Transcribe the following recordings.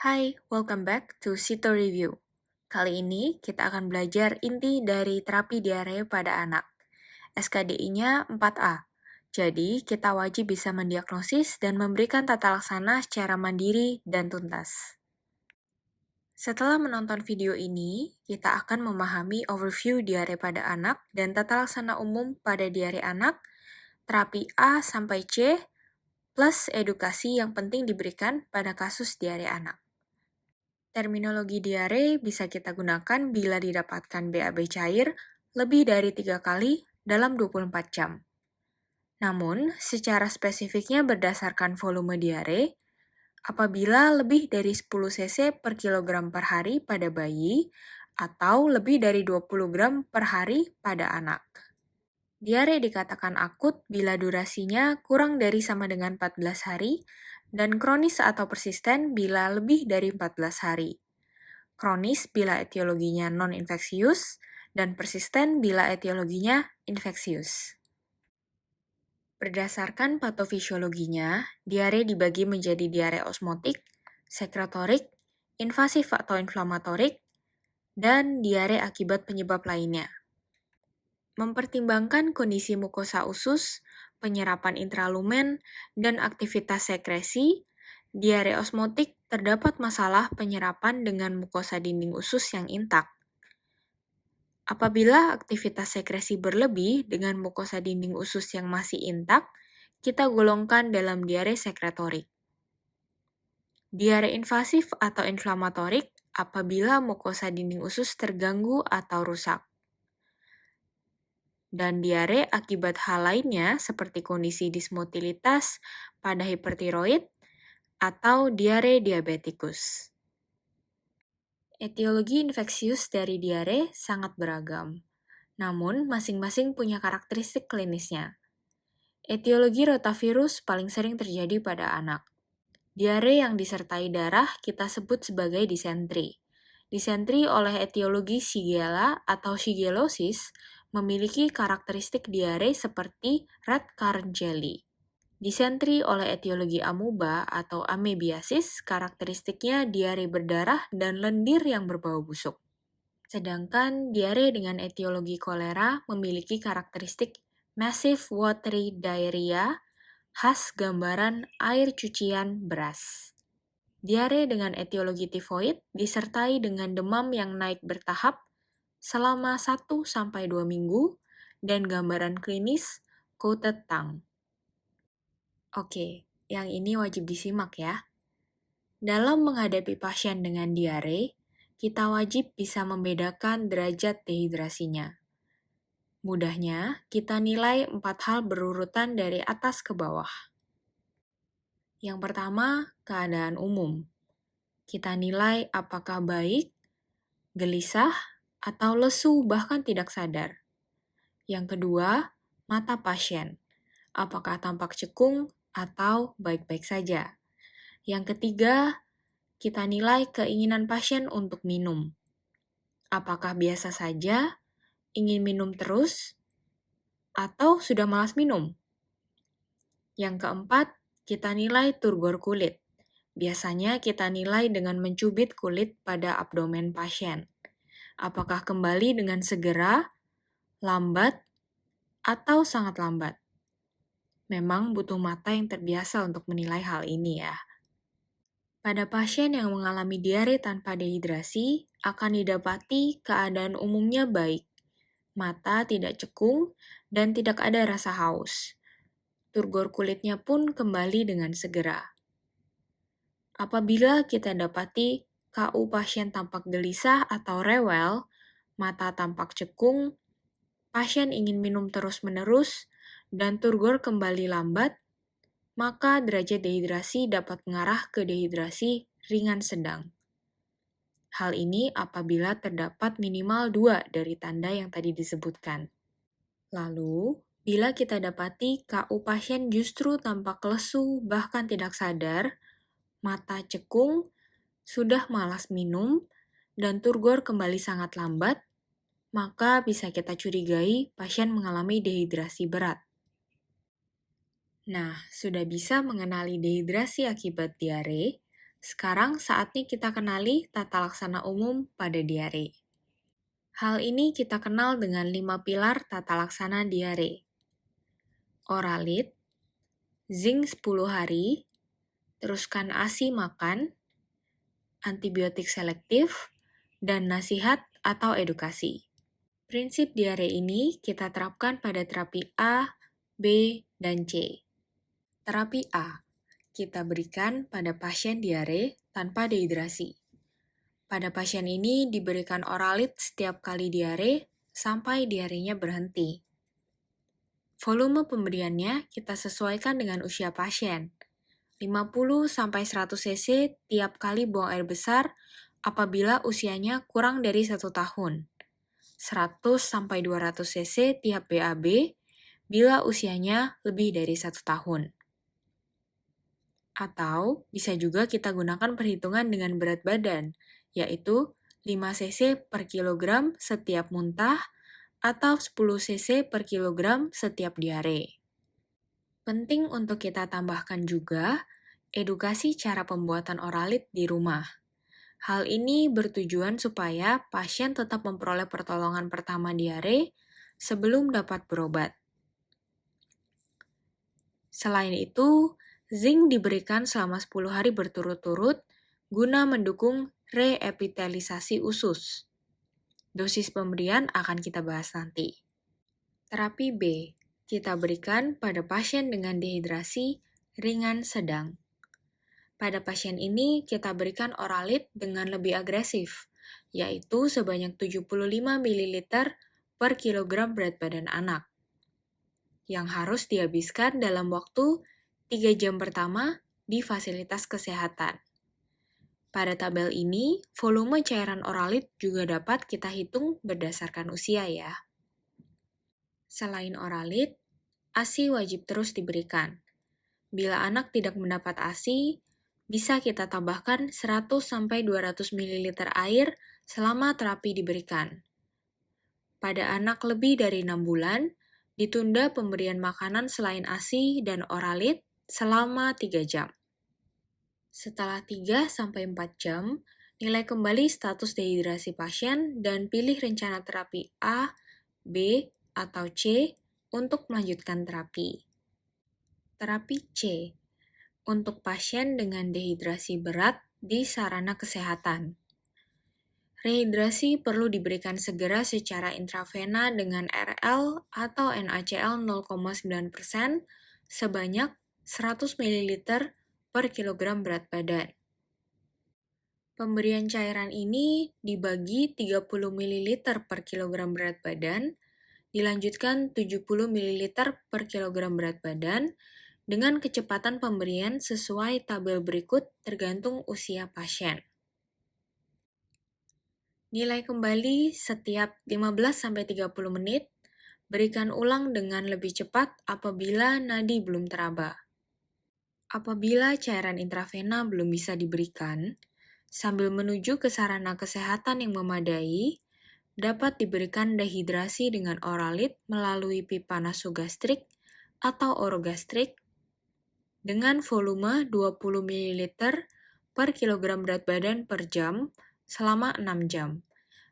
Hai, welcome back to Sito Review. Kali ini kita akan belajar inti dari terapi diare pada anak. SKDI-nya 4A. Jadi, kita wajib bisa mendiagnosis dan memberikan tata laksana secara mandiri dan tuntas. Setelah menonton video ini, kita akan memahami overview diare pada anak dan tata laksana umum pada diare anak, terapi A sampai C, plus edukasi yang penting diberikan pada kasus diare anak. Terminologi diare bisa kita gunakan bila didapatkan BAB cair lebih dari 3 kali dalam 24 jam. Namun, secara spesifiknya berdasarkan volume diare, apabila lebih dari 10 cc per kilogram per hari pada bayi, atau lebih dari 20 gram per hari pada anak. Diare dikatakan akut bila durasinya kurang dari sama dengan 14 hari, dan kronis atau persisten bila lebih dari 14 hari. Kronis bila etiologinya non-infeksius, dan persisten bila etiologinya infeksius. Berdasarkan patofisiologinya, diare dibagi menjadi diare osmotik, sekretorik, invasif atau inflamatorik, dan diare akibat penyebab lainnya. Mempertimbangkan kondisi mukosa usus, penyerapan intralumen, dan aktivitas sekresi, diare osmotik terdapat masalah penyerapan dengan mukosa dinding usus yang intak. Apabila aktivitas sekresi berlebih dengan mukosa dinding usus yang masih intak, kita golongkan dalam diare sekretorik. Diare invasif atau inflamatorik apabila mukosa dinding usus terganggu atau rusak. Dan diare akibat hal lainnya seperti kondisi dismotilitas pada hipertiroid atau diare diabetikus. Etiologi infeksius dari diare sangat beragam, namun masing-masing punya karakteristik klinisnya. Etiologi rotavirus paling sering terjadi pada anak. Diare yang disertai darah kita sebut sebagai disentri. Disentri oleh etiologi Shigella atau Shigellosis memiliki karakteristik diare seperti red currant jelly. Disentri oleh etiologi amuba atau amebiasis, karakteristiknya diare berdarah dan lendir yang berbau busuk. Sedangkan diare dengan etiologi kolera memiliki karakteristik massive watery diarrhea, khas gambaran air cucian beras. Diare dengan etiologi tifoid disertai dengan demam yang naik bertahap selama 1-2 minggu dan gambaran klinis coated tongue. Oke, yang ini wajib disimak ya. Dalam menghadapi pasien dengan diare, kita wajib bisa membedakan derajat dehidrasinya. Mudahnya, kita nilai 4 hal berurutan dari atas ke bawah. Yang pertama, keadaan umum. Kita nilai apakah baik, gelisah, atau lesu bahkan tidak sadar. Yang kedua, mata pasien. Apakah tampak cekung atau baik-baik saja. Yang ketiga, kita nilai keinginan pasien untuk minum. Apakah biasa saja, ingin minum terus, atau sudah malas minum? Yang keempat, kita nilai turgor kulit. Biasanya kita nilai dengan mencubit kulit pada abdomen pasien. Apakah kembali dengan segera, lambat, atau sangat lambat? Memang butuh mata yang terbiasa untuk menilai hal ini ya. Pada pasien yang mengalami diare tanpa dehidrasi, akan didapati keadaan umumnya baik. Mata tidak cekung dan tidak ada rasa haus. Turgor kulitnya pun kembali dengan segera. Apabila kita dapati KU pasien tampak gelisah atau rewel, mata tampak cekung, pasien ingin minum terus-menerus, dan turgor kembali lambat, maka derajat dehidrasi dapat mengarah ke dehidrasi ringan sedang. Hal ini apabila terdapat minimal 2 dari tanda yang tadi disebutkan. Lalu, bila kita dapati KU pasien justru tampak lesu bahkan tidak sadar, mata cekung, sudah malas minum, dan turgor kembali sangat lambat, maka bisa kita curigai pasien mengalami dehidrasi berat. Nah, sudah bisa mengenali dehidrasi akibat diare, Sekarang saatnya kita kenali tata laksana umum pada diare. Hal ini kita kenal dengan 5 pilar tata laksana diare. Oralit, zinc 10 hari, teruskan ASI makan, antibiotik selektif, dan nasihat atau edukasi. Prinsip diare ini kita terapkan pada terapi A, B, dan C. Terapi A, kita berikan pada pasien diare tanpa dehidrasi. Pada pasien ini diberikan oralit setiap kali diare sampai diarenya berhenti. Volume pemberiannya kita sesuaikan dengan usia pasien. 50-100 cc tiap kali buang air besar apabila usianya kurang dari 1 tahun. 100-200 cc tiap BAB bila usianya lebih dari 1 tahun. Atau bisa juga kita gunakan perhitungan dengan berat badan, yaitu 5 cc per kilogram setiap muntah atau 10 cc per kilogram setiap diare. Penting untuk kita tambahkan juga edukasi cara pembuatan oralit di rumah. Hal ini bertujuan supaya pasien tetap memperoleh pertolongan pertama diare sebelum dapat berobat. Selain itu, zinc diberikan selama 10 hari berturut-turut guna mendukung reepitelisasi usus. Dosis pemberian akan kita bahas nanti. Terapi B, kita berikan pada pasien dengan dehidrasi ringan sedang. Pada pasien ini, kita berikan oralit dengan lebih agresif, yaitu sebanyak 75 ml per kilogram berat badan anak, yang harus dihabiskan dalam waktu 3 jam pertama di fasilitas kesehatan. Pada tabel ini, volume cairan oralit juga dapat kita hitung berdasarkan usia ya. Selain oralit, ASI wajib terus diberikan. Bila anak tidak mendapat ASI, bisa kita tambahkan 100-200 ml air selama terapi diberikan. Pada anak lebih dari 6 bulan, ditunda pemberian makanan selain ASI dan oralit selama 3 jam. Setelah 3-4 jam, nilai kembali status dehidrasi pasien dan pilih rencana terapi A, B, atau C untuk melanjutkan terapi. Terapi C, untuk pasien dengan dehidrasi berat di sarana kesehatan. Rehidrasi perlu diberikan segera secara intravena dengan RL atau NaCl 0,9% sebanyak 100 ml per kilogram berat badan. Pemberian cairan ini dibagi 30 ml per kilogram berat badan, dilanjutkan 70 ml per kilogram berat badan, dengan kecepatan pemberian sesuai tabel berikut tergantung usia pasien. Nilai kembali setiap 15-30 menit, berikan ulang dengan lebih cepat apabila nadi belum teraba. Apabila cairan intravena belum bisa diberikan, sambil menuju ke sarana kesehatan yang memadai, dapat diberikan dehidrasi dengan oralit melalui pipa nasogastrik atau orogastrik dengan volume 20 ml per kilogram berat badan per jam selama 6 jam,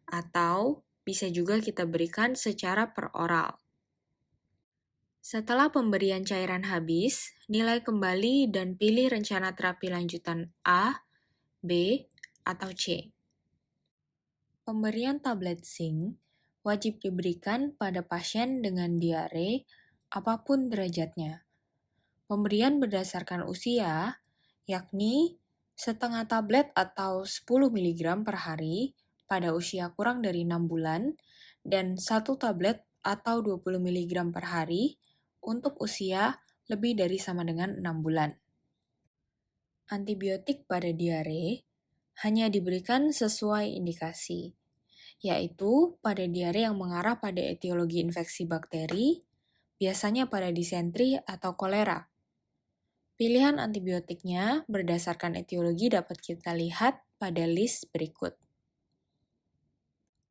atau bisa juga kita berikan secara peroral. Setelah pemberian cairan habis, nilai kembali dan pilih rencana terapi lanjutan A, B, atau C. Pemberian tablet zinc wajib diberikan pada pasien dengan diare apapun derajatnya. Pemberian berdasarkan usia, yakni setengah tablet atau 10 mg per hari pada usia kurang dari 6 bulan dan 1 tablet atau 20 mg per hari untuk usia lebih dari sama dengan 6 bulan. Antibiotik pada diare hanya diberikan sesuai indikasi, yaitu pada diare yang mengarah pada etiologi infeksi bakteri, biasanya pada disentri atau kolera. Pilihan antibiotiknya berdasarkan etiologi dapat kita lihat pada list berikut.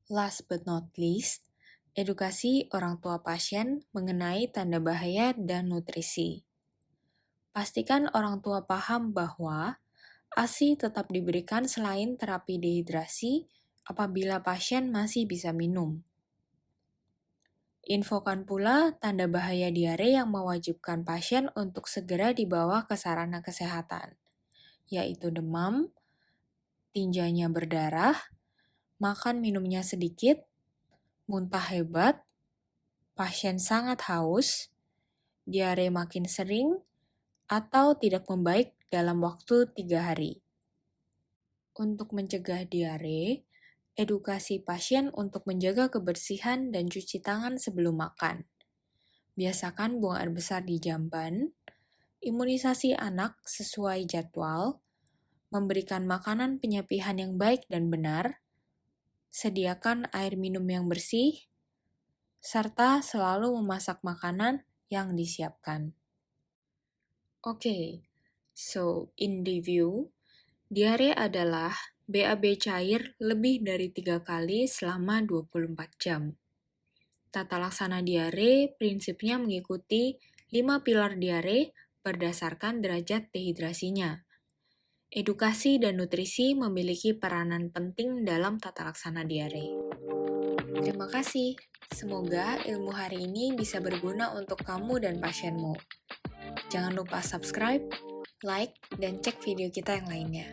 Last but not least, edukasi orang tua pasien mengenai tanda bahaya dan nutrisi. Pastikan orang tua paham bahwa ASI tetap diberikan selain terapi dehidrasi apabila pasien masih bisa minum. Infokan pula tanda bahaya diare yang mewajibkan pasien untuk segera dibawa ke sarana kesehatan, yaitu demam, tinjanya berdarah, makan minumnya sedikit, muntah hebat, pasien sangat haus, diare makin sering, atau tidak membaik dalam waktu 3 hari. Untuk mencegah diare, edukasi pasien untuk menjaga kebersihan dan cuci tangan sebelum makan. Biasakan buang air besar di jamban, imunisasi anak sesuai jadwal, memberikan makanan penyapihan yang baik dan benar, sediakan air minum yang bersih, serta selalu memasak makanan yang disiapkan. Oke, so in review, diare adalah BAB cair lebih dari 3 kali selama 24 jam. Tata laksana diare prinsipnya mengikuti 5 pilar diare berdasarkan derajat dehidrasinya. Edukasi dan nutrisi memiliki peranan penting dalam tata laksana diare. Terima kasih. Semoga ilmu hari ini bisa berguna untuk kamu dan pasienmu. Jangan lupa subscribe, like, dan cek video kita yang lainnya.